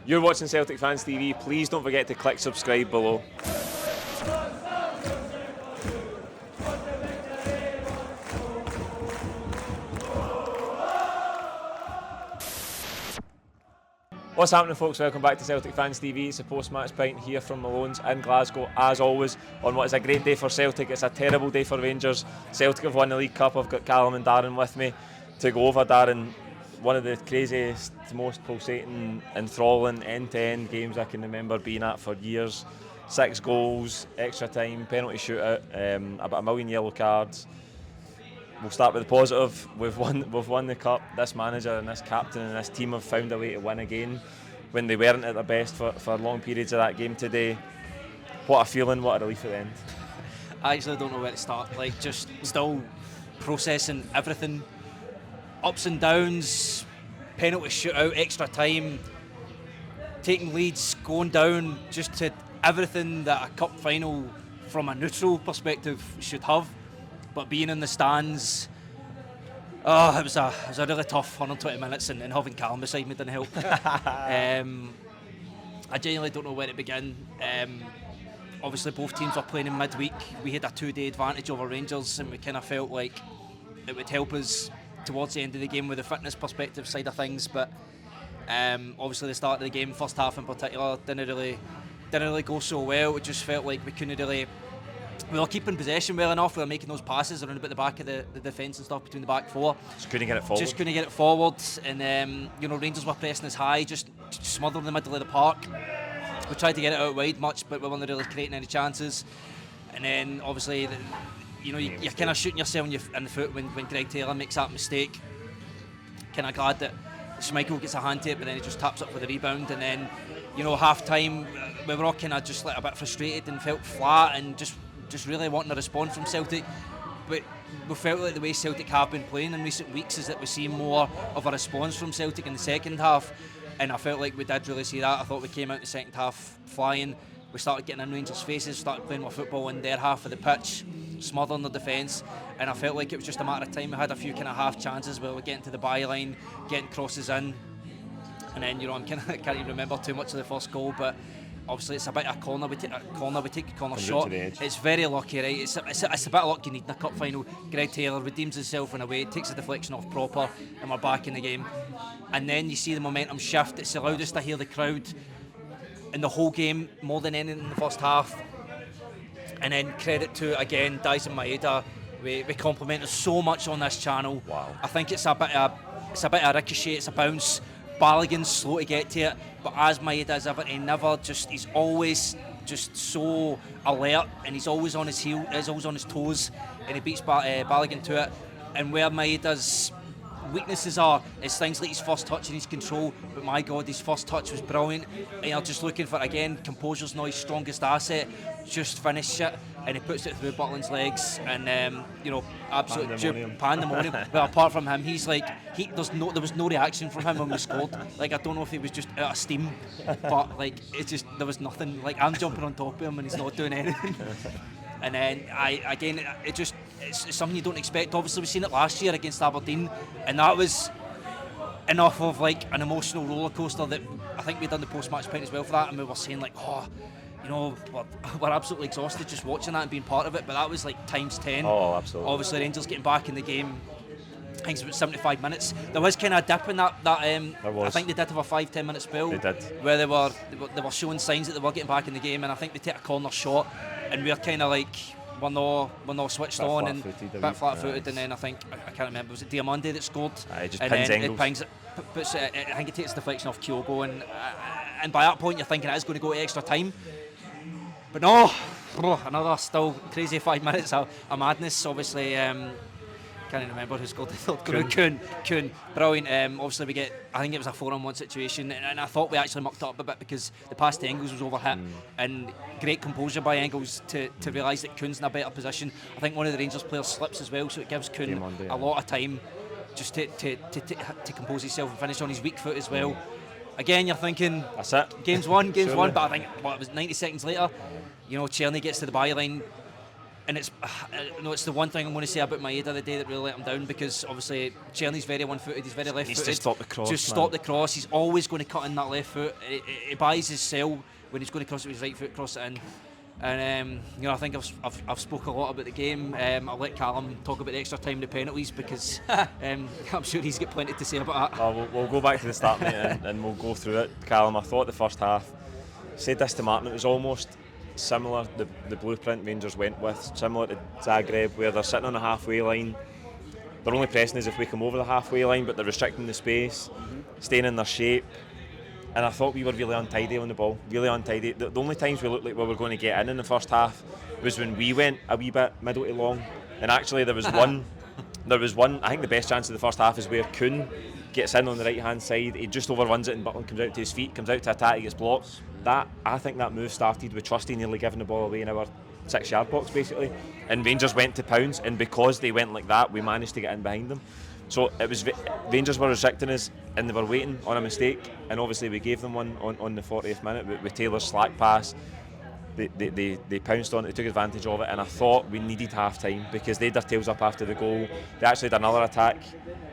You're watching Celtic Fans TV. Please don't forget to click subscribe below. What's happening, folks? Welcome back to Celtic Fans TV. It's a Post-Match Pint here from Malone's in Glasgow, as always, on what is a great day for Celtic. It's a terrible day for Rangers. Celtic have won the League Cup. I've got Callum and Darren with me to go over. Darren, one of the craziest, most pulsating, enthralling end-to-end games I can remember being at for years. 6 goals, extra time, penalty shootout, about 1 million yellow cards. We'll start with the positive. We've won the cup. This manager and this captain and this team have found a way to win again when they weren't at their best for long periods of that game today. What a feeling, what a relief at the end. I actually don't know where to start. Like, just still processing everything. Ups and downs, penalty shootout, extra time, taking leads, going down, just to everything that a cup final from a neutral perspective should have. But being in the stands, it was a really tough 120 minutes, and having Callum beside me didn't help. I genuinely don't know where to begin. Obviously, both teams were playing in midweek. We had a 2-day advantage over Rangers, and we kind of felt like it would help us towards the end of the game with the fitness perspective side of things. But obviously, the start of the game, first half in particular, didn't really go so well. It just felt like we couldn't really. We were keeping possession well enough. We were making those passes around about the back of the defence and stuff between the back four. Just couldn't get it forward. And Rangers were pressing us high, just smothering the middle of the park. We tried to get it out wide much, but we weren't really creating any chances. And then obviously, you're kind of shooting yourself in the foot when Greg Taylor makes that mistake. Kind of glad that Schmeichel gets a hand to it, but then he just taps up for the rebound. And then, half time, we were all kind of just like a bit frustrated and felt flat and just really wanting a response from Celtic. But we felt like the way Celtic have been playing in recent weeks is that we see more of a response from Celtic in the second half, and I felt like we did really see that. I thought we came out in the second half flying. We started getting in Rangers' faces, started playing more football in their half of the pitch, smothering the defence, and I felt like it was just a matter of time. We had a few kind of half chances where we were getting to the byline, getting crosses in, and then I can't even remember too much of the first goal, but obviously it's about a corner. We take a corner shot. It's very lucky, right? It's a bit of luck you need in a cup final. Greg Taylor redeems himself in a way, takes the deflection off proper, and we're back in the game. And then you see the momentum shift. It's allowed us to hear the crowd in the whole game more than anything in the first half. And then credit to, again, Daizen Maeda. We complimented so much on this channel. Wow. I think it's a bit of ricochet, it's a bounce. Balogun's slow to get to it, but as Maeda is ever, he's always just so alert, and he's always on his heel, he's always on his toes, and he beats Balogun to it. And where Maeda's weaknesses are is things like his first touch and his control, but my God, his first touch was brilliant. And you're just looking for, again, composure's not his strongest asset, just finish it, and he puts it through Butland's legs, and absolute pandemonium. But apart from him, he's like, there was no reaction from him when we scored. Like, I don't know if he was just out of steam, but like, it's just, there was nothing. Like, I'm jumping on top of him and he's not doing anything. And then it's something you don't expect. Obviously, we've seen it last year against Aberdeen, and that was enough of like an emotional roller coaster that I think we'd done the post-match pint as well for that, and we were saying like, we're absolutely exhausted just watching that and being part of it. But that was like times 10. Oh, absolutely. Obviously, Rangers getting back in the game. I think it's about 75 minutes. There was kind of a dip in that. I think they did have a 5-10 minute spell. They did. Where they were showing signs that they were getting back in the game, and I think they take a corner shot, and we're kind of like, we're not switched on and a bit flat-footed, and then I think, I can't remember, was it Diomande that scored? It just and pins then Engels. It pings it, puts it, I think it takes the deflection off Kyogo, and by that point you're thinking it is going to go to extra time. But no, another still crazy 5 minutes of madness. Obviously, can't even remember who scored the third goal. Kuhn, brilliant. Obviously, we get, I think it was a 4-on-1 situation, and I thought we actually mucked up a bit because the pass to Engels was overhit, and great composure by Engels to realise that Kuhn's in a better position. I think one of the Rangers players slips as well, so it gives Kuhn Diomande, a lot of time just to compose himself and finish on his weak foot as well. Again, you're thinking, that's it. Game's won, but I think it was 90 seconds later. Czerny gets to the byline, and it's it's the one thing I'm going to say about Maeda the day that really let him down, because obviously Czerny's very one-footed, he's very left-footed. Needs to stop the cross. Just stop the cross. He's always going to cut in that left foot. He buys his sell when he's going to cross it with his right foot, cross it in. And I think I've spoke a lot about the game. I'll let Callum talk about the extra time, the penalties, because I'm sure he's got plenty to say about that. We'll go back to the start, mate, and we'll go through it. Callum, I thought the first half, said this to Martin, it was almost similar, the blueprint Rangers went with, similar to Zagreb, where they're sitting on the halfway line. They're only pressing us if we come over the halfway line, but they're restricting the space, staying in their shape. And I thought we were really untidy on the ball, really untidy. The only times we looked like we were going to get in the first half was when we went a wee bit middle to long. And actually there was one, I think the best chance of the first half is where Kuhn gets in on the right hand side, he just overruns it and Butland comes out to his feet, comes out to attack, he gets blocked. I think that move started with Trusty nearly giving the ball away in our 6-yard box basically, and Rangers went to pounce, and because they went like that we managed to get in behind them. So it was Rangers were restricting us and they were waiting on a mistake, and obviously we gave them one on the 40th minute with Taylor's slack pass. They pounced on it, they took advantage of it, and I thought we needed half time because they had their tails up after the goal. They actually had another attack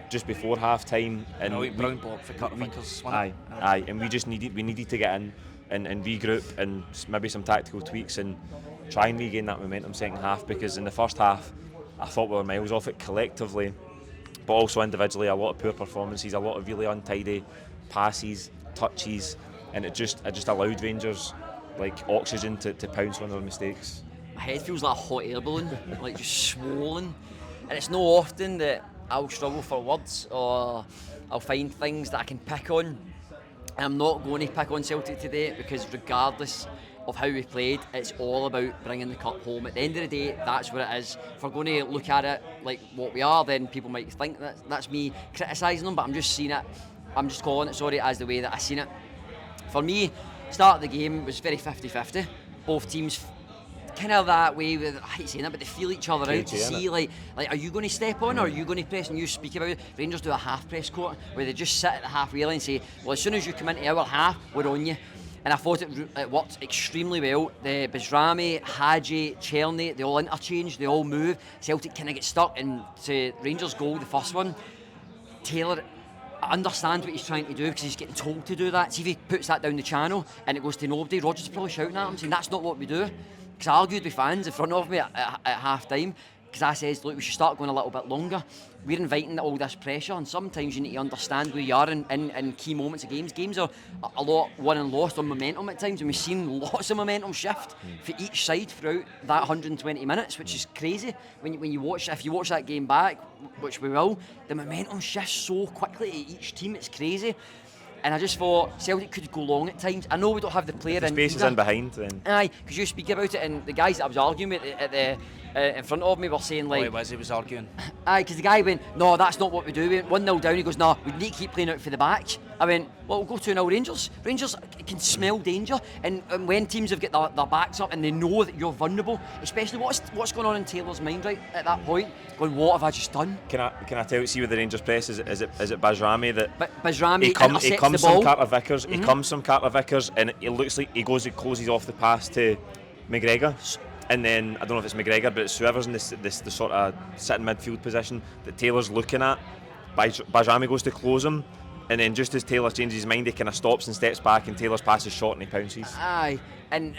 just before half time, and brown block for cut Vickers. Aye, and we needed to get in and regroup and maybe some tactical tweaks and try and regain that momentum second half, because in the first half I thought we were miles off it collectively, but also individually a lot of poor performances, a lot of really untidy passes, touches, and it just allowed Rangers like oxygen to pounce on their mistakes. My head feels like a hot air balloon, like just swollen, and it's not often that I'll struggle for words or I'll find things that I can pick on. I'm not going to pick on Celtic today, because regardless of how we played, it's all about bringing the cup home. At the end of the day, that's what it is. If we're going to look at it like what we are, then people might think that's me criticising them, but I'm just seeing it, I'm just calling it, sorry, as the way that I seen it. For me, start of the game was very 50-50. Both teams kind of that way, with, I hate saying that, but they feel each other out to see like are you going to step on or are you going to press? And you speak about it. Rangers do a half press quarter where they just sit at the halfway line and say, well, as soon as you come into our half, we're on you. And I thought it worked extremely well. The Bajrami, Hadji, Czerny, they all interchange, they all move. Celtic kind of get stuck into Rangers' goal, the first one. Taylor, I understand what he's trying to do because he's getting told to do that. See if he puts that down the channel and it goes to nobody, Rodgers is probably shouting at him saying that's not what we do. Because I argued with fans in front of me at half time, because I says, look, we should start going a little bit longer. We're inviting all this pressure, and sometimes you need to understand where you are in key moments of games. Games are a lot won and lost on momentum at times, and we've seen lots of momentum shift for each side throughout that 120 minutes, which is crazy. When you watch, if you watch that game back, which we will, the momentum shifts so quickly to each team, it's crazy. And I just thought Celtic could go long at times. I know we don't have the player in. The space is in behind then. Aye, because you speak about it, and the guys that I was arguing with at the in front of me were saying like... Oh, he was arguing. Aye, because the guy went, no, that's not what we do. We went 1-0 down, he goes, no, we need to keep playing out for the back. I went, well, we'll go 2-0 Rangers. Rangers can smell danger, and when teams have got their backs up and they know that you're vulnerable, especially what's going on in Taylor's mind right at that point, going, what have I just done? Can I tell you, see with the Rangers press, is it Bajrami that... Bajrami he comes the ball. from Carter Vickers, he comes from Carter Vickers, and it looks like he closes off the pass to McGregor. And then, I don't know if it's McGregor, but it's whoever's in this the sort of sitting midfield position that Taylor's looking at. Bajrami goes to close him, and then just as Taylor changes his mind, he kind of stops and steps back, and Taylor's pass is short and he pounces. Aye, and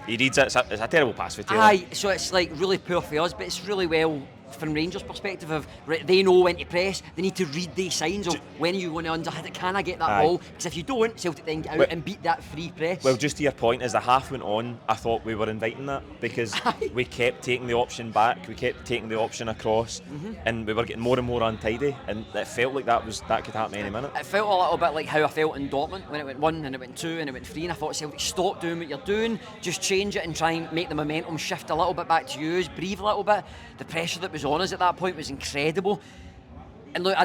he reads it, it's a terrible pass for Taylor. Aye, so it's like really poor for us, but it's really well from Rangers' perspective of they know when to press, they need to read these signs of when you want to underhit it, can I get that ball? Because if you don't, Celtic then get out and beat that free press. Well, just to your point, as the half went on, I thought we were inviting that, because we kept taking the option back, we kept taking the option across, and we were getting more and more untidy, and it felt like that could happen any minute. It felt a little bit like how I felt in Dortmund when it went 1 and it went 2 and it went 3, and I thought, Celtic, stop doing what you're doing, just change it and try and make the momentum shift a little bit back to you, breathe a little bit. The pressure that was on us at that point was incredible. And look,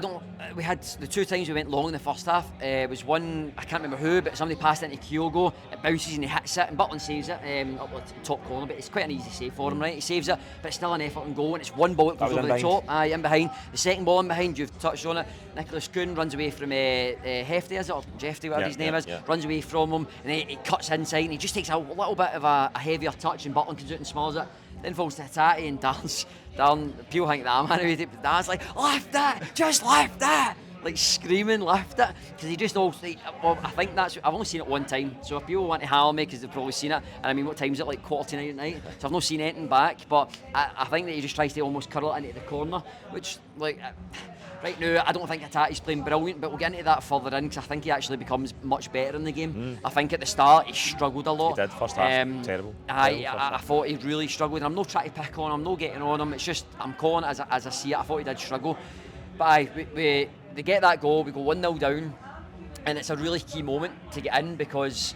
we had the 2 times we went long in the first half. Was one, I can't remember who, but somebody passed it into Kyogo, it bounces and he hits it, and Butland saves it up the top corner, but it's quite an easy save for him, right? He saves it, but it's still an effort and goal, and it's one ball that goes over the top. Aye, in behind. The second ball in behind, you've touched on it. Nicolas Kuhn runs away from Hefty, is it? Or Jeffy, whatever his name is. Runs away from him, and he cuts inside, and he just takes a little bit of a heavier touch, and Butland comes out and smalls it. then falls to Hatate, and Darren, people think that I'm animated, but Darren's like, lift it, just lift it, like screaming, lift it, because he just always, well, I think that's, I've only seen it one time, so if people want to hammer me, because they've probably seen it, and I mean, what time is it, like 8:45 at night, so I've not seen anything back, but I think that he just tries to almost curl it into the corner, which, like, right now, I don't think Hatate's playing brilliant, but we'll get into that further in, because I think he actually becomes much better in the game. I think at the start, he struggled a lot. He did, first half, terrible. I thought he really struggled, and I'm not trying to pick on him, I'm not getting on him, it's just, I'm calling it as I see it. I thought he did struggle. But they get that goal, we go 1-0 down, and it's a really key moment to get in, because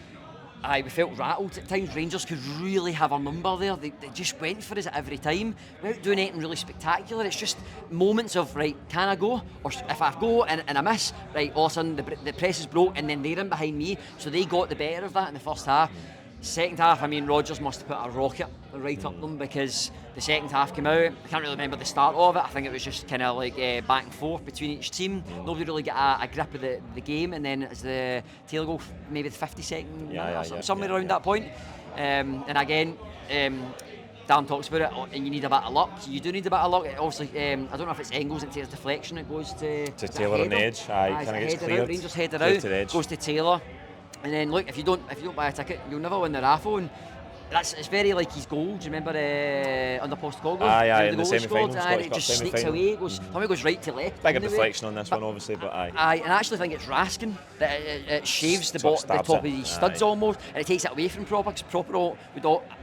we felt rattled at times. Rangers could really have a number there. They just went for us at every time without doing anything really spectacular. It's just moments of, right, can I go? Or if I go and I miss, right, all of a sudden the press is broke, and then they're in behind me. So they got the better of that in the first half. Second half, I mean, Rodgers must have put a rocket right up them, because the second half came out. I can't really remember the start of it. I think it was just kind of like back and forth between each team. Nobody really got a grip of the game, and then as the Taylor goal, maybe the 52nd minute or somewhere around that point. And again, Dan talks about it, and you need a bit of luck. You do need a bit of luck. Obviously, I don't know if it's Engels and Taylor's deflection. It goes to Taylor on the edge. Kind of gets cleared. Rangers header out, goes to Taylor. And then look, if you don't buy a ticket, you'll never win the raffle. And it's very like his goal. Do you remember under Post-Match Aye, in the semi-final, it just sneaks away. It goes right to left. Bigger deflection on this one, obviously, but aye. Aye, and I actually think it's Raskin that it shaves the top of his studs almost, and it takes it away from Proper, because Proper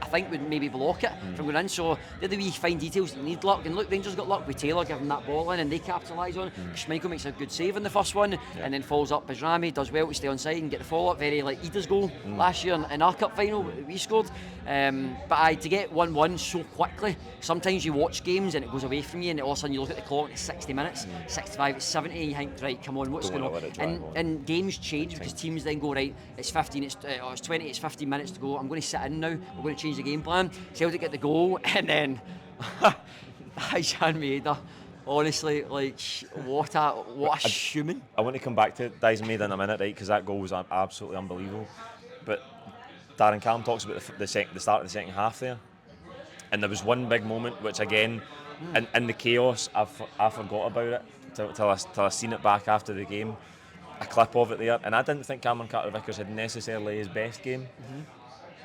I think would maybe block it from going in. So they're the wee fine details that need luck. And look, Rangers got luck with Taylor giving that ball in, and they capitalise on it. Schmeichel makes a good save in the first one, and then falls up. Bajrami does well to stay on side and get the follow up. Very like Ida's goal last year in our cup final we scored. But to get 1-1 so quickly, sometimes you watch games and it goes away from you, and all of a sudden you look at the clock and it's 60 minutes, 65, it's 70, and you think, right, come on, what's going on? And games change, because teams then go, right, it's 15, it's 20, it's 15 minutes to go, I'm going to sit in now, we're going to change the game plan. Celtic get the goal, and then Daizen Maeda, honestly, like, what a human. I want to come back to Daizen Maeda in a minute, right, because that goal was absolutely unbelievable. But Darren, Callum talks about the start of the second half there, and there was one big moment which, again, in the chaos, I forgot about it till I seen it back after the game, a clip of it there, and I didn't think Cameron Carter-Vickers had necessarily his best game,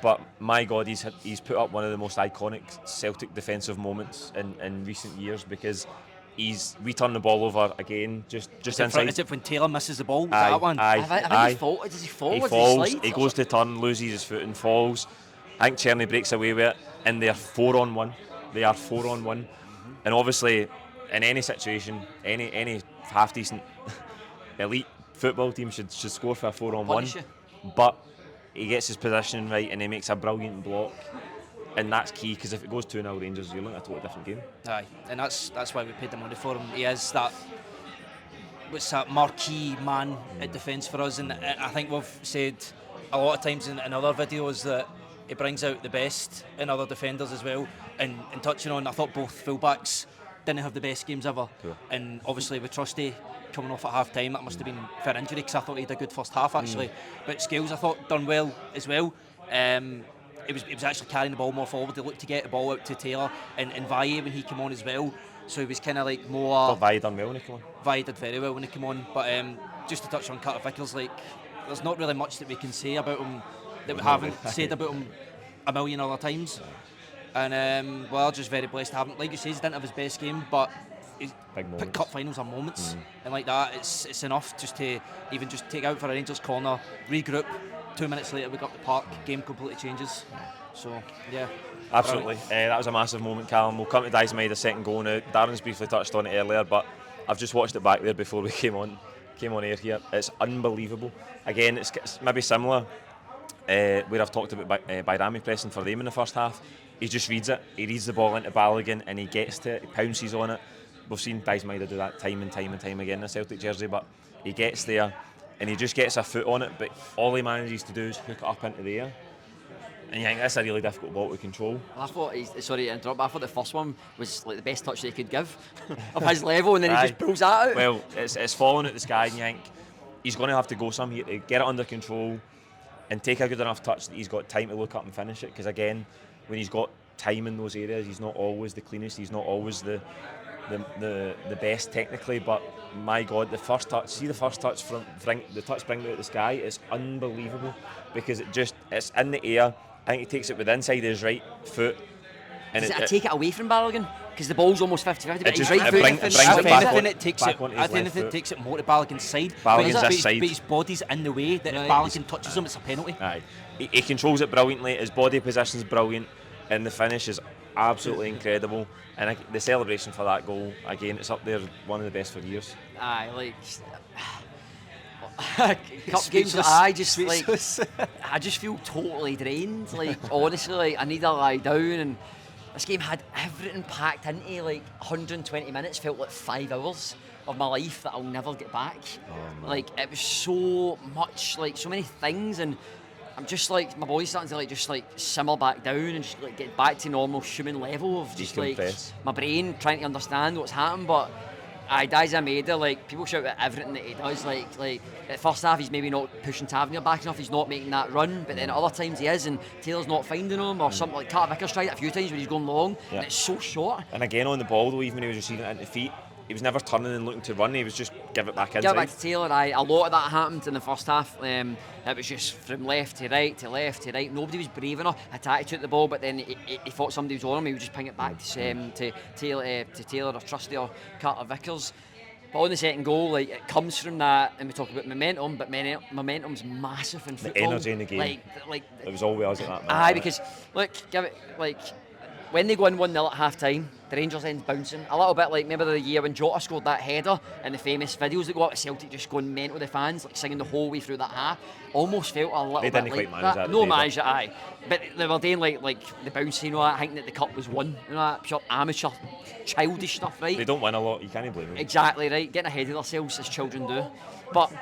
but my God, he's put up one of the most iconic Celtic defensive moments in recent years, because we turn the ball over again, just inside. Is it when Taylor misses the ball? That one? Does he fall? He falls, he goes to turn, loses his foot and falls. I think Czerny breaks away with it, and they're 4-on-1. They are 4-on-1. And obviously, in any situation, any half-decent elite football team should score for a 4-on-1. But he gets his position right, and he makes a brilliant block. And that's key, because if it goes 2-0 Rangers, you're looking at a totally different game. Aye, and that's why we paid the money for him. He is that marquee man at defence for us, and I think we've said a lot of times in other videos that he brings out the best in other defenders as well. And touching on, I thought both fullbacks didn't have the best games ever. Cool. And obviously with Trusty coming off at half time, that must have been for injury, because I thought he had a good first half actually. But Scales, I thought, done well as well. It was actually carrying the ball more forward. They looked to get the ball out to Taylor and Valle when he came on as well. So he was kind of like more. I thought Valle done well when he came on. Valle did very well when he came on. But just to touch on Carter-Vickers, like, there's not really much that we can say about him that we haven't said about him a million other times. And well, just very blessed to have him. Like you say, he didn't have his best game, but cup finals are moments, and like that, it's enough just to even just take out for a Rangers corner, regroup. 2 minutes later, we got the park. Game completely changes. So yeah, absolutely. That was a massive moment, Callum. We'll come to Daizen Maeda's second goal now. Darren's briefly touched on it earlier, but I've just watched it back there before we came on air here. It's unbelievable. Again, it's maybe similar where I've talked about Bajrami pressing for them in the first half. He just reads it. He reads the ball into Balogun and he gets to it. He pounces on it. We've seen Daizen Maeda do that time and time again in a Celtic jersey, but he gets there and he just gets a foot on it, but all he manages to do is hook it up into the air. And you think that's a really difficult ball to control. I thought, sorry to interrupt, but I thought the first one was like the best touch they could give of his level, and then he just pulls that out. Well, it's falling at the sky, and you think he's going to have to go some here to get it under control and take a good enough touch that he's got time to look up and finish it. Because again, when he's got time in those areas. He's not always the cleanest. He's not always the best technically. But my God, the first touch from the touch bringing it out the sky is unbelievable, because it's in the air. I think he takes it with the inside of his right foot. And Does it take it away from Balogun? Because the ball's almost 50-50, but his just- right it foot... brings it back on- it takes back it. onto I his think left it foot. takes it more to Balogun's side. Balogun's but this side. But his body's in the way that if Balogun touches him, it's a penalty. Aye, he controls it brilliantly. His body position's brilliant, and the finish is absolutely incredible. And the celebration for that goal, again, it's up there, one of the best for years. Aye, like... Cup games, I just feel totally drained. Like, honestly, like, I need to lie down. And this game had everything packed into like 120 minutes. Felt like 5 hours of my life that I'll never get back. Like, it was so much, like so many things, and I'm just like, my body's starting to like just like simmer back down and just like get back to normal human level of just like my brain trying to understand what's happened. But Daizen Maeda, like, people shout at everything that he does. Like at first half he's maybe not pushing Tavernier back enough, he's not making that run, but then at other times he is, and Taylor's not finding him, or something like Carter Vickers tried it a few times when he's going long, and it's so short. And again on the ball though, even when he was receiving it into feet, he was never turning and looking to run, he was just give it back inside. Give it back to Taylor. A lot of that happened in the first half. It was just from left to right to left to right. Nobody was brave enough. Attack took the ball, but then he thought somebody was on him. He would just ping it back to Taylor or Trusty or Carter Vickers. But on the second goal, like, it comes from that, and we talk about momentum, but momentum's massive in football. The energy in the game. Like it was always at that moment. Aye, because look, give it like. When they go in 1-0 at half-time, the Rangers end bouncing. A little bit like, remember the year when Jota scored that header and the famous videos that go out of Celtic just going mental with the fans, like singing the whole way through that half? Almost felt a little They bit didn't like quite manage that. No manage it, aye. But they were doing like the bouncing, you know, that, thinking that the cup was won, you know, that pure amateur, childish stuff, right? They don't win a lot, you can't blame them. Exactly, right. Getting ahead of themselves as children do. But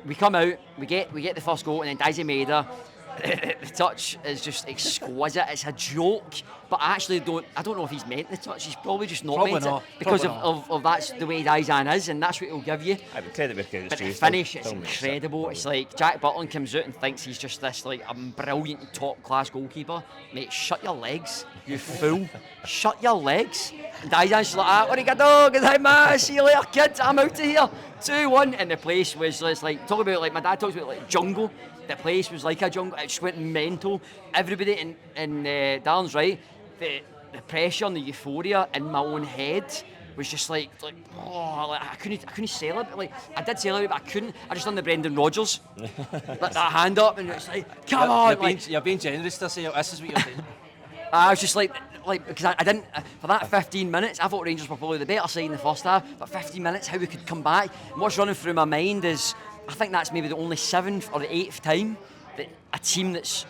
we come out, we get the first goal, and then Daizen Maeda, the touch is just exquisite. It's a joke, but I actually I don't know if he's meant the touch. He's probably just not meant it because of that's the way Daizen is, and that's what he'll give you. Credit where credit's But due. the finish, it's incredible. It's like Jack Butland comes out and thinks he's just this like a brilliant top class goalkeeper. Mate, shut your legs, you fool. Shut your legs. And Daizen's like, "Arigato, good night, see you later, kid. I'm out of here." 2-1, and the place was just like, talk about like my dad talks about like jungle. The place was like a jungle. It just went mental. Everybody in Darren's right. The pressure and the euphoria in my own head was just like I couldn't celebrate. Like, I did celebrate, but I couldn't. I just done the Brendan Rodgers, like that hand up, and it's like, come on! You're being generous to say this is what you're saying. I was just like because I didn't for that 15 minutes. I thought Rangers were probably the better side in the first half, but 15 minutes, how we could come back. And what's running through my mind is, I think that's maybe the only 7th or the 8th time that a team that's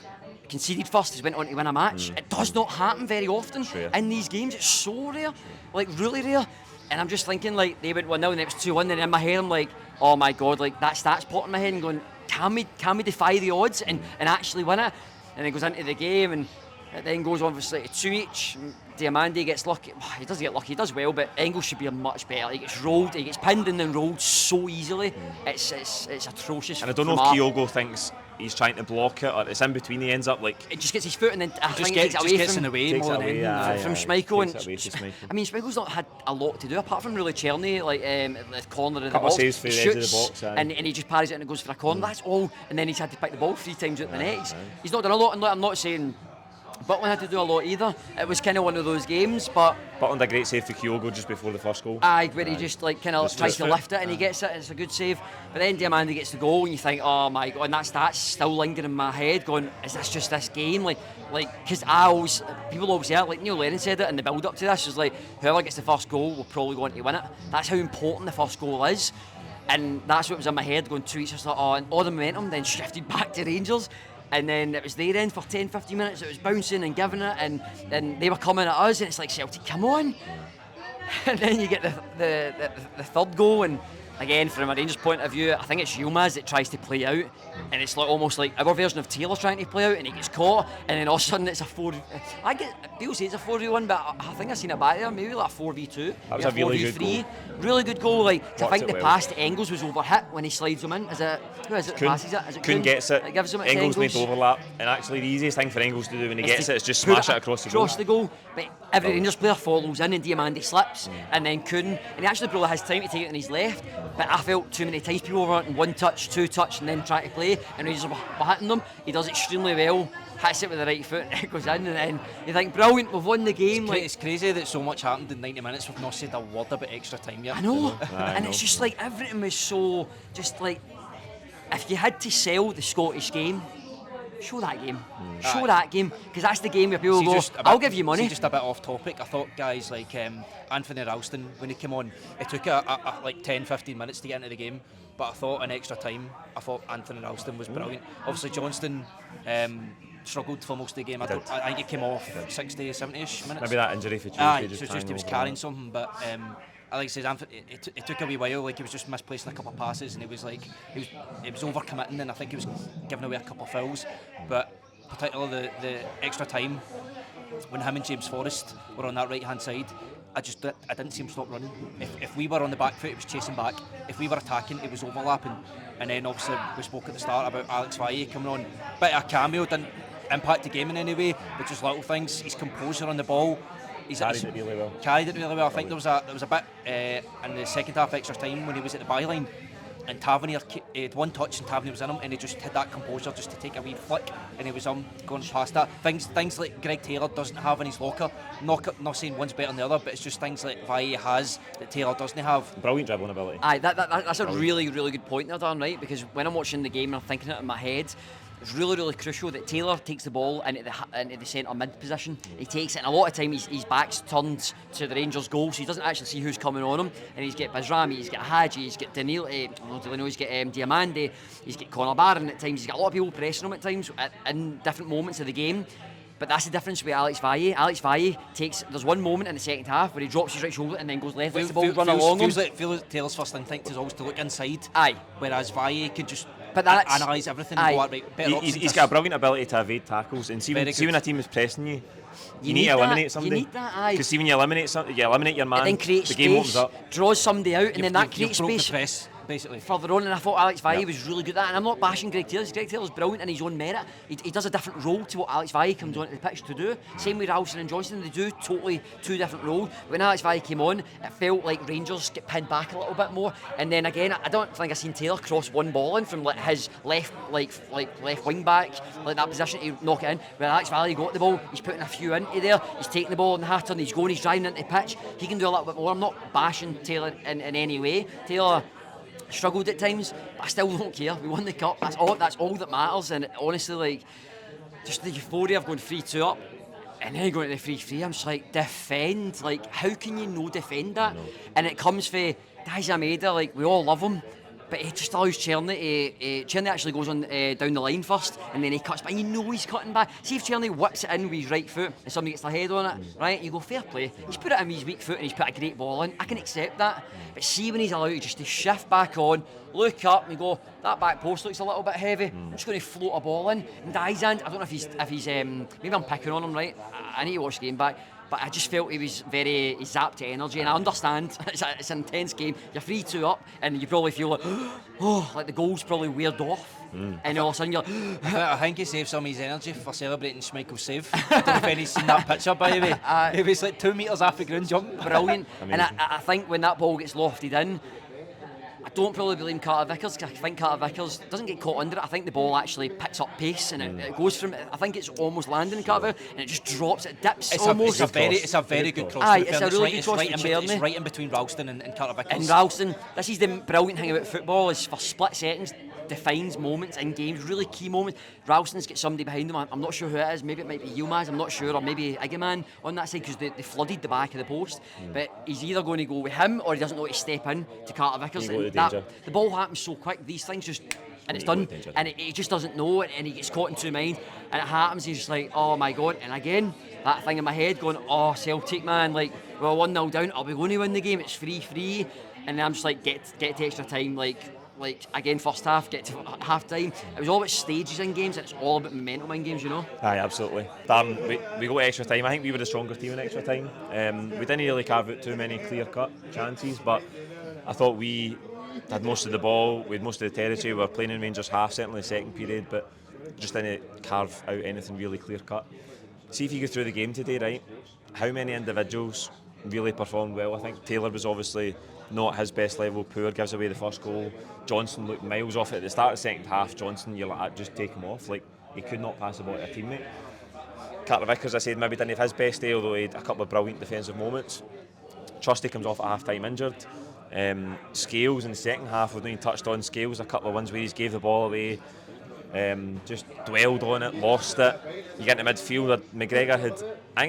conceded first has went on to win a match. It does not happen very often in these games. It's so rare, like really rare. And I'm just thinking, like, they went 1-0 and it was 2-1, and in my head I'm like, oh my God, like that stat's popping in my head and going, can we defy the odds and actually win it? And it goes into the game, and it then goes on for like 2 each. Diomande gets lucky. He doesn't get lucky, he does well, but Engels should be much better. He gets rolled, he gets pinned and then rolled so easily. It's atrocious. And I don't know if Kyogo thinks he's trying to block it, or it's in between. He ends up like it just gets his foot, and then I think gets in the way more than anything from Schmeichel. I mean, Schmeichel's not had a lot to do apart from really Czerny, like the corner of the box. Saves for the edge of the box, and he just parries it and it goes for a corner. That's all. And then he's had to pick the ball 3 times out the net. He's not done a lot, and I'm not saying Butland had to do a lot either. It was kind of one of those games, but Butland a great save for Kyogo just before the first goal. Where he just like kind of tries to lift it and he gets it. It's a good save. But then Diomande gets the goal and you think, oh my God, and that's still lingering in my head. Going, is this just this game? Like, because people always say it. Like Neil Lennon said it in the build-up to this. Is like, whoever gets the first goal will probably go on to win it. That's how important the first goal is. And that's what was in my head going 2 weeks. I was like, and all the momentum then shifted back to Rangers. And then it was their end for 10-15 minutes. It was bouncing and giving it, and they were coming at us, and it's like, Celtic, come on. And then you get the third goal, and again, from a Rangers point of view, I think it's Yilmaz that tries to play out, and it's like almost like our version of Taylor trying to play out, and he gets caught, and then all of a sudden it's a 4. People say it's a 4v1, but I think I've seen it back there, maybe like a 4v2. That was a really good goal. Really good goal. Like, I think the well. pass to Engels was overhit when he slides him in. Who is it that passes it? Is it Kuhn gets it. It gives him it to Engels made Engels. overlap, and actually the easiest thing for Engels to do when he gets it is just put smash it across the goal. But every Rangers player follows in and Diomande slips, and then Kuhn, and he actually probably has time to take it on his left, but I felt too many times people were wanting 1 touch, 2 touch, and then trying to play, and Rangers were hitting them. He does extremely well, hits it with the right foot, and it goes in, and then you think, brilliant, we've won the game. It's crazy that so much happened in 90 minutes, we've not said a word about extra time yet. I know, and it's just like everything was so, just like, if you had to sell the Scottish game, show that game. Show that game, because that's the game where people go, I'll give you money. Just a bit off topic, I thought guys like Anthony Ralston, when he came on, it took like 10-15 minutes to get into the game, but I thought in extra time, I thought Anthony Ralston was brilliant. Obviously Johnston struggled for most of the game. I think he came off 60-70ish minutes. Maybe that injury for Tuesday. He was carrying something, but like I said, Anthony, it took a wee while. Like he was just misplacing a couple of passes, and it was overcommitting, and I think he was giving away a couple of fouls. But particularly the extra time when him and James Forrest were on that right hand side, I didn't see him stop running. If we were on the back foot, he was chasing back. If we were attacking, it was overlapping. And then obviously we spoke at the start about Alex Valle coming on. Bit of a cameo, didn't impact the game in any way, but just little things. His composure on the ball. Carried it really well. I think there was a bit in the second half extra time when he was at the byline, and Tavernier had 1 touch and Tavernier was in him, and he just had that composure just to take a wee flick, and he was going past that. Things like Greg Taylor doesn't have in his locker. Not saying one's better than the other, but it's just things like Valle has that Taylor doesn't have. Brilliant dribbling ability. Aye, that's a really, really good point there, Dan, right? Because when I'm watching the game and I'm thinking it in my head, it's really, really crucial that Taylor takes the ball into the centre mid position. He takes it, and a lot of time his back's turned to the Rangers' goal, so he doesn't actually see who's coming on him. And he's got Bajrami, he's got Hadji, he's got Danilo, he's got Diomande, he's got Callum Darren at times. He's got a lot of people pressing him at times in different moments of the game. But that's the difference with Alex Valle. Alex Valle there's one moment in the second half where he drops his right shoulder and then goes left, lets the ball run along him. Feels like Taylor's first instinct is always to look inside. Aye. Whereas Valle can just analyse everything and go out right. He's got a brilliant ability to evade tackles, and see when a team is pressing you, you need to eliminate somebody. You need that, aye. Because see when you eliminate your man, it then creates the game opens space, up. draws somebody out, and then that creates space. space. The press, basically. Further on, and I thought Alex Valle was really good at that. And I'm not bashing Greg Taylor. Greg Taylor's brilliant in his own merit. He does a different role to what Alex Valle comes onto the pitch to do. Same with Ralston and Johnston, they do totally 2 different roles. When Alex Valle came on, it felt like Rangers get pinned back a little bit more. And then again, I don't think I've seen Taylor cross one ball in from like his left wing back, like that position to knock it in. When Alex Valle got the ball, he's putting a few into there. He's taking the ball in the half turn, he's going, he's driving into the pitch. He can do a little bit more. I'm not bashing Taylor in any way. Taylor struggled at times, but I still don't care. We won the cup. That's all that matters. And honestly, like, just the euphoria of going 3-2 up and then going to the 3-3, I'm just like, defend. Like, how can you no defend that? No. And it comes for Daizen Maeda, like, we all love him, but he just allows Czerny. Czerny actually goes on down the line first, and then he cuts back. You know he's cutting back. See if Czerny whips it in with his right foot, and somebody gets their head on it, right? You go, fair play. He's put it in with his weak foot, and he's put a great ball in. I can accept that. But see when he's allowed just to shift back on, look up, and go, that back post looks a little bit heavy. I'm just going to float a ball in. And Daizen, I don't know if he's maybe I'm picking on him, right? I need to watch the game back. But I just felt he zapped to energy, and I understand it's an intense game. You're 3-2 up, and you probably feel like, like the goal's probably weared off, and all of a sudden you're like, I think he saved some of his energy for celebrating Schmeichel's save. I don't know if anybody's seen that picture, by the way. He was like 2 metres off the ground jump. Brilliant. And I think when that ball gets lofted in, I don't probably blame Carter Vickers, because I think Carter Vickers doesn't get caught under it. I think the ball actually picks up pace, and it goes from, I think it's almost landing Carter Vickers, and it just drops, it dips almost. It's a very good cross. Aye, it's a really good cross. It's right in between Ralston and Carter Vickers. And Ralston, this is the brilliant thing about football, is for split seconds, defines moments in games, really key moments. Ralston's got somebody behind him. I'm not sure who it is. Maybe it might be Yilmaz, I'm not sure, or maybe Igaman on that side, because they flooded the back of the post. But he's either going to go with him, or he doesn't know how to step in to Carter Vickers. The ball happens so quick, these things just, and it's done, and he just doesn't know it, and he gets caught in 2 minds, and it happens, he's just like, oh my god. And again, that thing in my head going, oh, Celtic, man, like, we're 1-0 down, are we going to win the game? It's 3-3. and then I'm just like, get to extra time, like again, first half, get to half time. It was all about stages in games, and it's all about momentum in games, you know? Aye, absolutely. Darren, we go extra time. I think we were the stronger team in extra time. We didn't really carve out too many clear-cut chances, but I thought we had most of the ball, we had most of the territory. We were playing in Rangers half, certainly the second period, but just didn't carve out anything really clear-cut. See if you go through the game today, right? How many individuals really performed well? I think Taylor was obviously not his best level. Poor gives away the first goal. Johnson looked miles off it at the start of the second half. Johnson, you're like, just take him off. Like, he could not pass the ball to a teammate. Carter Vickers, I said, maybe didn't have his best day, although he had a couple of brilliant defensive moments. Trusty comes off at half time injured. Scales in the second half, we've not even touched on Scales, a couple of ones where he's gave the ball away, just dwelled on it, lost it. You get into midfield, I think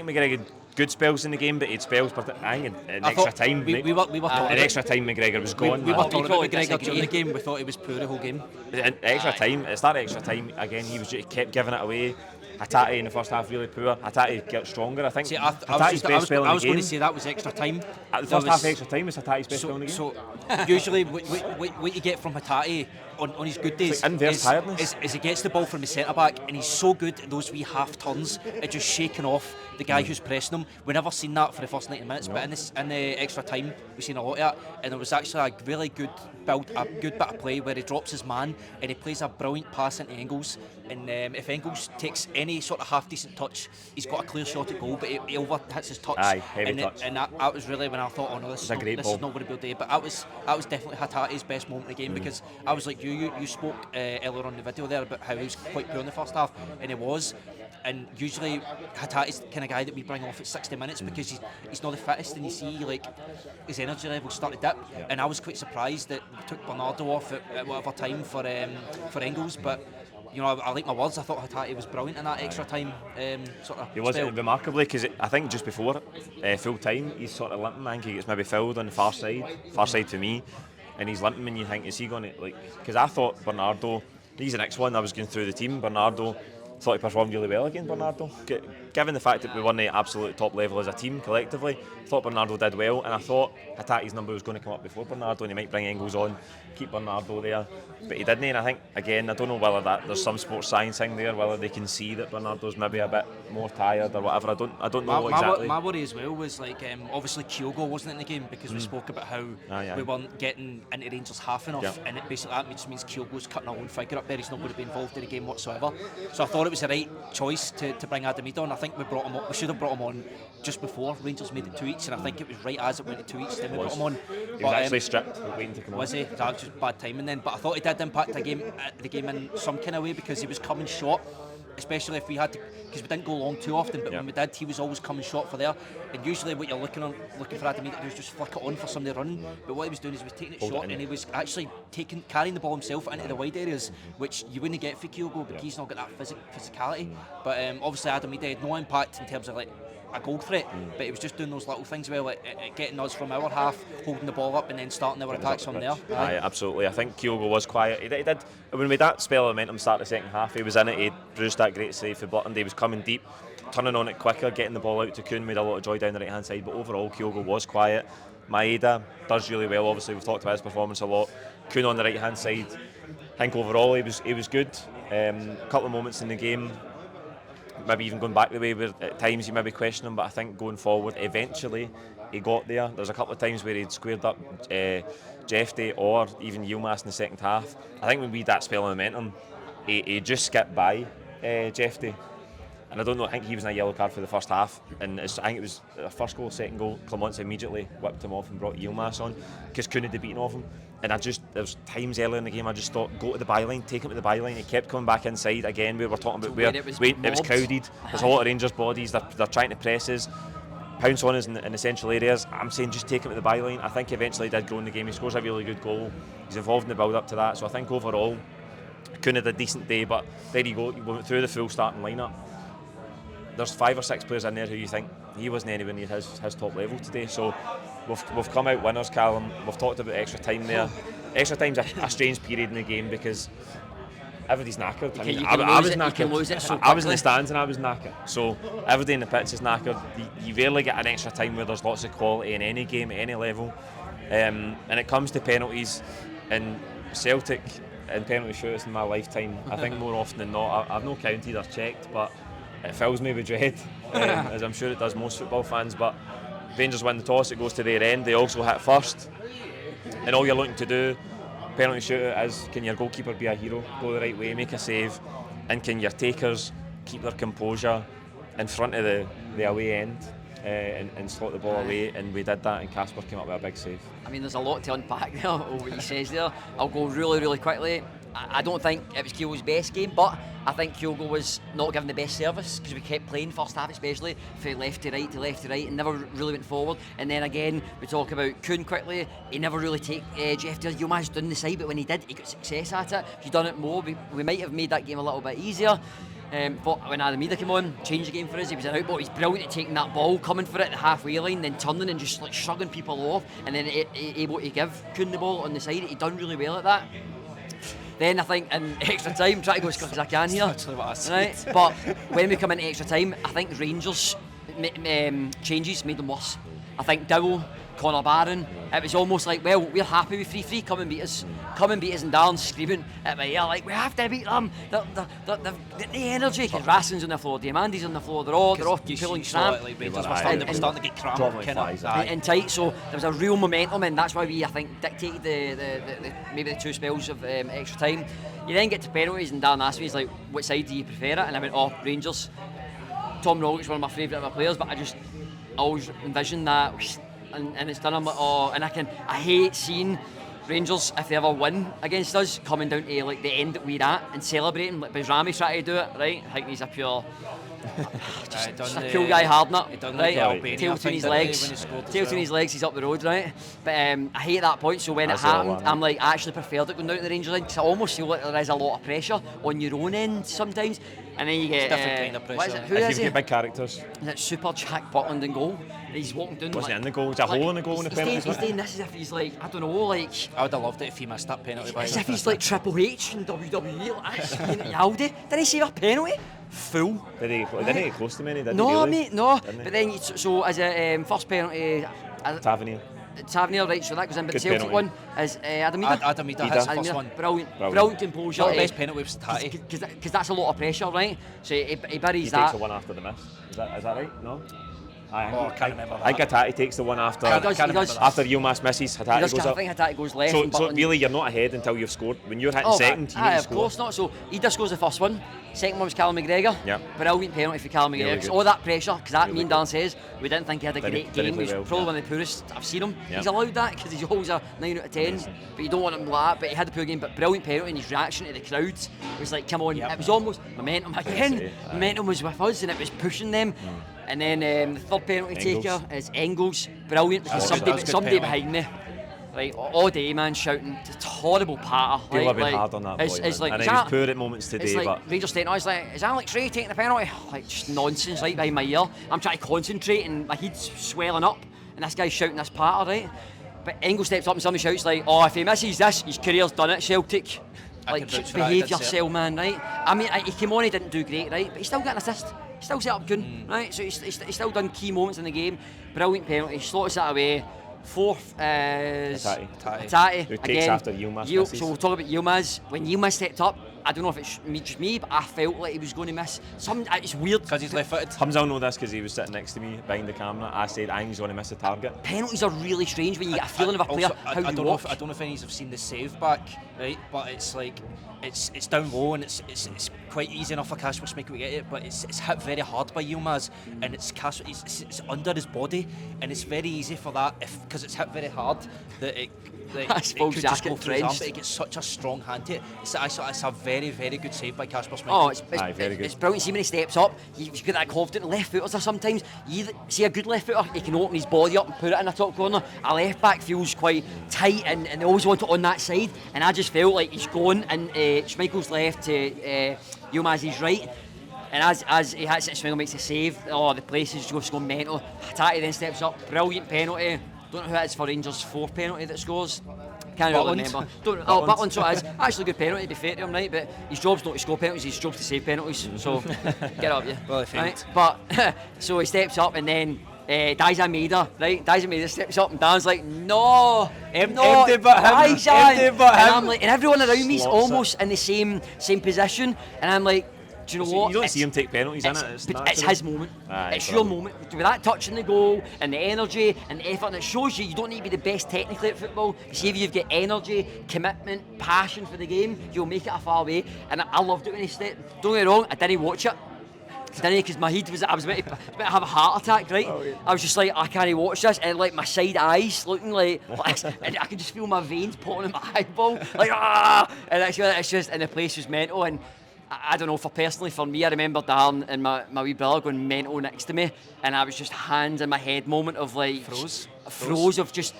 McGregor had good spells in the game, but he had spells, I think in extra time. We were talking in extra time, McGregor was gone. We were talking about McGregor during the game. We thought he was poor the whole game. In extra time, at the start of extra time, again, he kept giving it away. Hatate in the first half really poor. Hatate got stronger, I think. See, I was going to say that was extra time. At the first half extra time was Hatate's best spell in the game. So usually what you get from Hatate on his good days is he gets the ball from the centre back, and he's so good at those wee half turns at just shaking off the guy who's pressing him. We never seen that for the first 90 minutes, but in the extra time we've seen a lot of that, and there was actually a really good build, a good bit of play where he drops his man and he plays a brilliant pass into Engels, and if Engels takes any sort of half decent touch, he's got a clear shot at goal, but he over hits his touch. Aye, heavy touch. And that was really when I thought, oh no, this is not going to be a day. But that was definitely Hatate's best moment of the game, because I was like you spoke earlier on the video there about how he was quite poor in the first half, and he was. And usually Hatate's the kind of guy that we bring off at 60 minutes because he's not the fittest, and you see like his energy levels start to dip. And I was quite surprised that we took Bernardo off at whatever time for Engels, but you know, I like my words. I thought Hatate was brilliant in that extra time sort of. He was remarkably, because I think just before full time he's sort of limping. I think he gets maybe fouled on the far side to me, and he's limping, and you think, is he going to, like, because I thought Bernardo, he's the next one. I was going through the team. Bernardo, thought he performed really well again, Bernardo. Given the fact that we weren't at absolute top level as a team collectively, I thought Bernardo did well, and I thought Hatate's number was going to come up before Bernardo, and he might bring Engels on, keep Bernardo there, but he didn't. And I think, again, I don't know whether there's some sports science thing there, whether they can see that Bernardo's maybe a bit more tired or whatever. I don't know exactly. My worry as well was like obviously Kyogo wasn't in the game because we spoke about how we weren't getting into Rangers half enough, and it basically that just means Kyogo's cutting our own figure up there. He's not going to be involved in the game whatsoever. So I thought it was the right choice to bring Adamida on. I think we should have brought him on just before Rangers made it 2 each, and I think it was right as it went to 2 each, then we brought him on. He was actually stripped, waiting to come on. Was he? That was just bad timing then, but I thought he did impact the game in some kind of way, because he was coming short, especially if we had to, because we didn't go long too often, but when we did, he was always coming short for there. And usually what you're looking for Adamida to do is just flick it on for somebody running, but what he was doing is he was taking it short, and he was actually carrying the ball himself into the wide areas, which you wouldn't get for Kyogo, but he's not got that physicality. But obviously Adamida had no impact in terms of like a goal threat, but he was just doing those little things well, like getting us from our half, holding the ball up, and then starting our attacks from there. Aye, absolutely. I think Kyogo was quiet. He did when we had that spell of momentum start the second half, he was in it. He produced that great save for Button. He was coming deep, turning on it quicker, getting the ball out to Kuhn, made a lot of joy down the right hand side, but overall Kyogo was quiet. Maeda does really well, obviously we've talked about his performance a lot. Kuhn on the right hand side, I think overall he was good. A couple of moments in the game, maybe even going back the way where at times you maybe question him, but I think going forward eventually he got there. There's a couple of times where he'd squared up Jeffy or even Yilmaz in the second half. I think when we had that spell of momentum, he just skipped by Jeffy, and I don't know, I think he was in a yellow card for the first half, and I think it was the first goal, second goal, Clements immediately whipped him off and brought Yilmaz on because Kuhn had beaten off him. And there was times earlier in the game I just thought, go to the byline, take him to the byline. He kept coming back inside again. We were talking about where it was crowded. There's a lot of Rangers bodies. They're trying to press us, pounce on us in the central areas. I'm saying just take him to the byline. I think eventually he did grow in the game. He scores a really good goal. He's involved in the build up to that. So I think overall, Kuhn had a decent day. But there you go. We went through the full starting lineup. There's 5 or 6 players in there who you think he wasn't anywhere near his top level today. So we've come out winners, Callum. We've talked about extra time there. Extra time's a strange period in the game because everybody's knackered. I was knackered. I was in the stands and I was knackered. So everybody in the pitch is knackered. You rarely get an extra time where there's lots of quality in any game at any level. And it comes to penalties, and Celtic in penalty shootouts in my lifetime, I think more often than not, I've not counted or checked, but it fills me with dread, as I'm sure it does most football fans. But Rangers win the toss, it goes to their end, they also hit first, and all you're looking to do, penalty shootout, is can your goalkeeper be a hero, go the right way, make a save, and can your takers keep their composure in front of the away end and slot the ball away, and we did that, and Kasper came up with a big save. I mean, there's a lot to unpack there, what he says there. I'll go really, really quickly. I don't think it was Kyogo's best game, but I think Kyogo was not given the best service because we kept playing first half, especially from left to right to left to right, and never really went forward. And then again, we talk about Kuhn quickly. He never really take edge after Yilmaz done the side, but when he did, he got success at it. If he'd done it more, we might have made that game a little bit easier. But when Maeda came on, changed the game for us. He was an out ball. He's brilliant at taking that ball, coming for it at the halfway line, then turning and just like shrugging people off, and then able to give Kuhn the ball on the side. He done really well at that. Then I think in extra time, try to go as quick as I can here. That's what I said. Right? But when we come into extra time, I think Rangers changes made them worse. I think Dowell, Connor Barron, it was almost like, well, we're happy with 3-3, come and beat us. Come and beat us, and Darren screaming at my ear like, we have to beat them. They've got the energy, because Rassen's on the floor, Diomande's on the floor, they're all pulling cramp. Like Rangers were starting to get cramp And tight, so there was a real momentum, and that's why we, I think, dictated the maybe the two spells of extra time. You then get to penalties, and Darren asked me, he's like, what side do you prefer it? And I went, oh, Rangers. Tom Rogic's one of my favourite of my players, but I just always envision that, and it's done. I'm like, oh, and I hate seeing Rangers, if they ever win against us, coming down to like the end that we're at and celebrating. Like Bajrami trying to do it, right? I think he's a pure, just a cool guy, hard nut, right? Tail between his legs, he's up the road, right? But I hate that point. So when it happened, I'm like, I actually preferred it going down to the Rangers end, because I almost feel like there is a lot of pressure on your own end sometimes. And then you get different kind of pressure. What is it? Who is he? You get big characters. Is it Super Jack Butland in goal? He's walking down. Wasn't in the goal? Is a hole in the goal in the penalty? He's doing this as if he's like, I don't know, like. I would have loved it if he missed that penalty. As if he's like Triple H in WWE, like Aldi. Did he save a penalty? Fool. Didn't he get close to many? No, mate, no. But then, so as a first penalty, Tavernier, right, so that goes in, but the Celtic one is Adam Maeda. His first one. Brilliant composure. Not the best penalty was Tati. Because that's a lot of pressure, right? So he buries that. He takes the one after the miss. Is that right? No? I can't remember that. I think Hatate takes the one after after Yilmaz misses. Hatate goes up. I think Hatate goes left. So really, you're not ahead until you've scored. When you're hitting second, you need to score. Of course not. So Ida scores the first one. Second one was Callum McGregor. Yeah. Brilliant penalty for Callum McGregor. Really all that pressure, because that me and Dan says we didn't think he had a great game. He's probably one of the poorest I've seen him. He's allowed that because he's always a 9 out of 10. But you don't want him like that. But he had a poor game. But brilliant penalty, and his reaction to the crowd was like, come on. It was almost momentum again. Momentum was with us, and it was pushing them. And then the third penalty taker is Engels. Brilliant, because somebody behind me, right, all day, man, shouting, just horrible patter. People have been hard on that boy, and he was poor at moments today. It's like but Rangers taking, it's like, is Alex Ray taking the penalty? Like, just nonsense, right behind my ear. I'm trying to concentrate, and my head's swelling up, and this guy's shouting this patter, right? But Engels steps up, and somebody shouts like, oh, if he misses this, his career's done at Celtic. Like, behave yourself, man, right? I mean, he came on, he didn't do great, right? But he still got an assist. He still set up Kuhn, right? So he's still done key moments in the game. Brilliant penalty, slots that away. Fourth is Hatate. Who takes after Yilmaz. So we'll talk about Yilmaz. When Yilmaz stepped up, I don't know if it's just me, but I felt like he was going to miss. It's weird. Because he's left-footed. Hamza will know this because he was sitting next to me behind the camera. I said, I think he's going to miss the target. Penalties are really strange when you get a feeling of a player, I don't know if any of you have seen the save back, right? But it's like, it's down low, and it's quite easy enough for Kasper Schmeichel to get it, but it's hit very hard by Yilmaz, and it's under his body, and it's very easy for that, because it's hit very hard, that it could just go through his arm, but it gets such a strong hand to it. It's a very, very good save by Kasper Schmeichel. Oh, it's very good. It's brilliant. See when he steps up, he's got that confident. Left footers are sometimes, you see a good left footer, he can open his body up and put it in the top corner. A left back feels quite tight, and they always want it on that side, and I just felt like he's going, and Schmeichel's left to Yilmaz's right. And as he hits it, Schmeichel makes a save. Oh, the place is just going mental. Hatate then steps up, brilliant penalty. Don't know who it is for Rangers' fourth penalty that scores. Can't really remember. Butland, so it is. Actually, good penalty, to be fair to him, right? But his job's not to score penalties, his job's to save penalties. So, get up, yeah. Well, right? But, so he steps up, and then Daizen Maeda, right? Daizen Maeda steps up and Dan's like, no, empty but him, Daizen. empty but him. And I'm like, and everyone around me's Slots almost in the same position, and I'm like, do you know what? You don't see him take penalties, It's, innit? but it's his moment. It's your moment. With that touch in the goal and the energy and the effort, and it shows you don't need to be the best technically at football. See if you've got energy, commitment, passion for the game, you'll make it a far way. And I loved it when he stepped. Don't get me wrong, I didn't watch it. Because my head was, I was about to have a heart attack, right? Oh, yeah. I was just like, I can't watch this, and like my side eyes looking like and I could just feel my veins popping in my eyeball, like ah! And it's just, and the place was mental. And I don't know, for me, I remember Darren and my wee brother going mental next to me, and I was just hands in my head moment of like froze of just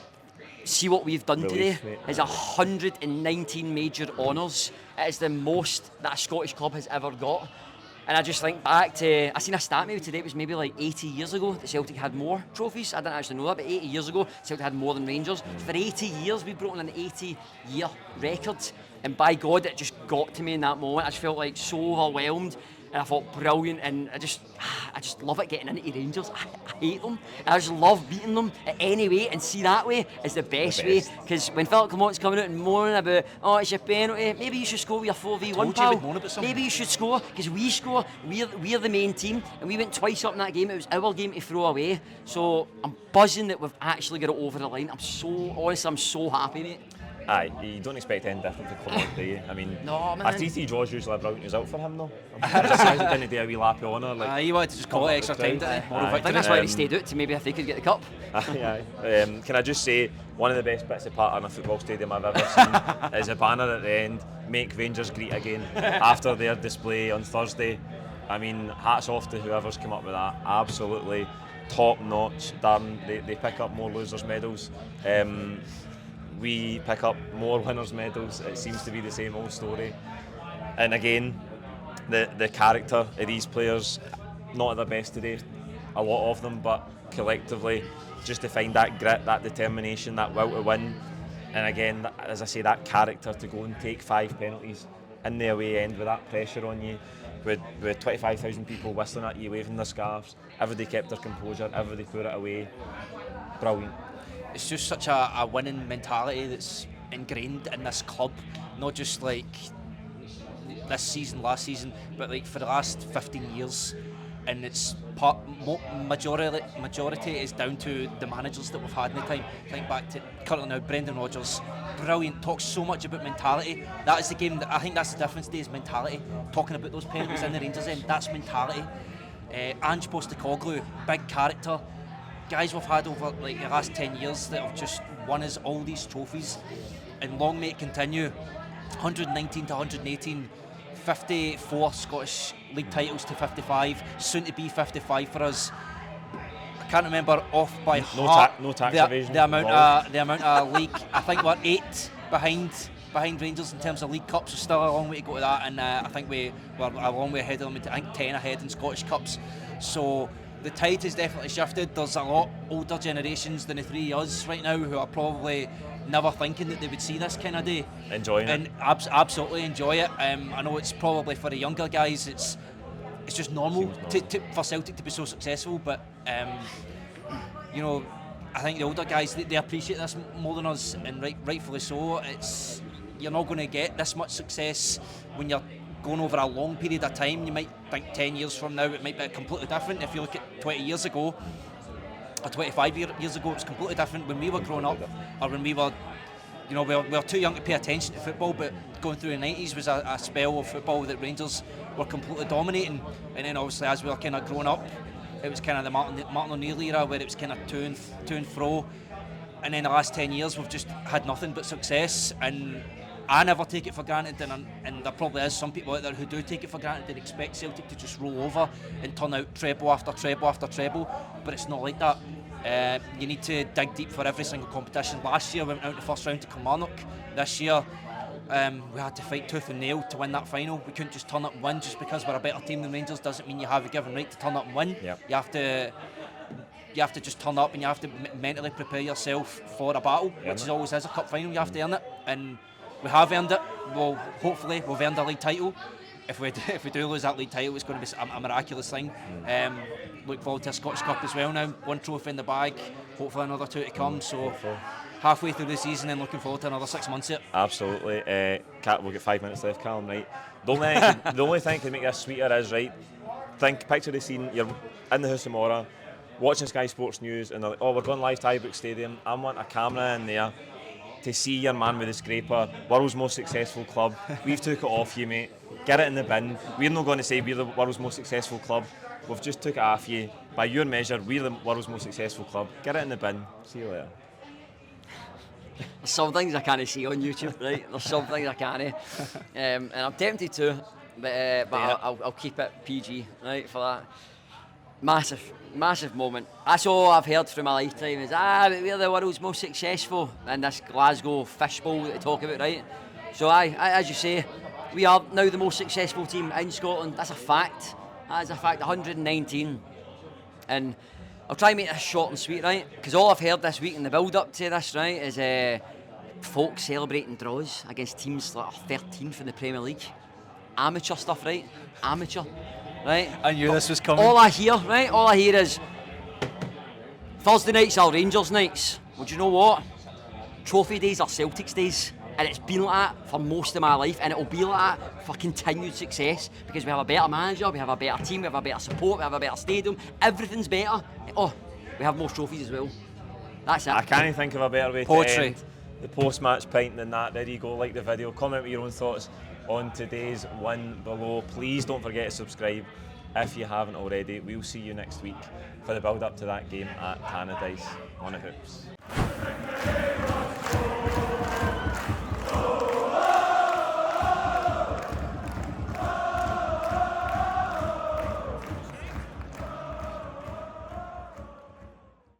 see what we've done today. It's 119 major honours. It is the most that a Scottish club has ever got. And I just think back to, I seen a stat maybe today, it was maybe like 80 years ago that Celtic had more trophies. I didn't actually know that, but 80 years ago, Celtic had more than Rangers. For 80 years, we've broken an 80-year record. And by God, it just got to me in that moment. I just felt like so overwhelmed. And I thought, brilliant, and I just love it getting into Rangers. I hate them. I just love beating them at any way, and see that way is the best way. Because when Philip Clement's coming out and moaning about, oh, it's your penalty, maybe you should score with your 4v1, pal. Maybe you should score, because we score, we're the main team, and we went twice up in that game. It was our game to throw away. So I'm buzzing that we've actually got it over the line. I'm so happy, mate. Aye, you don't expect anything different from Clement, do you? I mean, no, man. A 3-3 draw's usually a brilliant result for him, though. He didn't do a wee lap of honour. Like, he wanted to just call it extra time, didn't he? I think that's why he stayed out, to maybe if they could get the cup. Can I just say, one of the best bits of part in a football stadium I've ever seen is a banner at the end, make Rangers great again, after their display on Thursday. I mean, hats off to whoever's come up with that. Absolutely top notch. Darren, they pick up more losers' medals. We pick up more winners' medals. It seems to be the same old story. And again, the character of these players, not at their best today, a lot of them, but collectively, just to find that grit, that determination, that will to win. And again, as I say, that character to go and take 5 penalties in the away end with that pressure on you, with 25,000 people whistling at you, waving their scarves. Everybody kept their composure, everybody put it away. Brilliant. It's just such a winning mentality that's ingrained in this club, not just like this season, last season, but like for the last 15 years. And it's majority is down to the managers that we've had in the time. Think back to currently now, Brendan Rodgers, brilliant, talks so much about mentality. That is the game that I think that's the difference today, is mentality. Talking about those penalties in the Rangers end, that's mentality. Ange Postecoglou, big character. Guys we've had over like the last 10 years that have just won us all these trophies, and long may it continue. 119 to 118, 54 Scottish League titles to 55, soon to be 55 for us. I can't remember off by heart no tax evasion. The amount of league. I think we're 8 behind Rangers in terms of League Cups. There's still a long way to go to that, and I think we're a long way ahead of them. I think 10 ahead in Scottish Cups. So the tide has definitely shifted. There's a lot older generations than the 3 of us right now who are probably never thinking that they would see this kind of day. Enjoying it. And absolutely enjoy it. I know it's probably for the younger guys, it's just normal for Celtic to be so successful, but you know, I think the older guys, they appreciate this more than us, and rightfully so. You're not going to get this much success when you're going over a long period of time. You might think 10 years from now it might be completely different. If you look at 20 years ago or 25 years ago, it was completely different when we were growing up, or when we were, you know, we were too young to pay attention to football, but going through the 90s was a spell of football that Rangers were completely dominating. And then obviously as we were kind of growing up, it was kind of the Martin O'Neill era where it was kind of to and fro. And then the last 10 years we've just had nothing but success, and I never take it for granted, and there probably is some people out there who do take it for granted and expect Celtic to just roll over and turn out treble after treble after treble, but it's not like that. You need to dig deep for every single competition. Last year we went out in the first round to Kilmarnock. This year we had to fight tooth and nail to win that final. We couldn't just turn up and win. Just because we're a better team than Rangers doesn't mean you have a given right to turn up and win. Yep. You have to just turn up, and you have to mentally prepare yourself for a battle, which is always is a cup final. You have to earn it, and we have earned it. Well, hopefully we've earned a league title. If we do lose that league title, it's going to be a miraculous thing. look forward to a Scottish Cup as well now. 1 trophy in the bag, hopefully another 2 to come. So halfway through the season and looking forward to another 6 months here. Absolutely. We'll get 5 minutes left, Callum, right? The only thing to make this sweeter is, right, picture the scene, you're in the House of Mora, watching Sky Sports News, and they're like, oh, we're going live to Ibrox Stadium. I'm wanting a camera in there to see your man with the scraper, world's most successful club. We've took it off you, mate. Get it in the bin. We're not going to say we're the world's most successful club. We've just took it off you. By your measure, we're the world's most successful club. Get it in the bin. See you later. There's some things I can't see on YouTube, right? There's some things I can't. And I'm tempted to, but I'll keep it PG, right, for that. Massive moment. That's all I've heard through my lifetime is, but we're the world's most successful in this Glasgow fishbowl that they talk about, right? So as you say, we are now the most successful team in Scotland. That's a fact. That is a fact, 119. And I'll try and make this short and sweet, right? Because all I've heard this week in the build-up to this, right, is folk celebrating draws against teams that are 13th in the Premier League. Amateur stuff, right? Amateur, right? I knew this was coming. All I hear, right? All I hear is Thursday nights are Rangers nights. Well, do you know what? Trophy days are Celtics days. And it's been like that for most of my life, and it'll be like that for continued success because we have a better manager, we have a better team, we have a better support, we have a better stadium. Everything's better. Oh, we have more trophies as well. That's it. I can't think of a better way to end the post-match pint than that. There you go. Like the video, comment with your own thoughts on today's win below. Please don't forget to subscribe if you haven't already. We'll see you next week for the build-up to that game at Tannadice on the Hoops.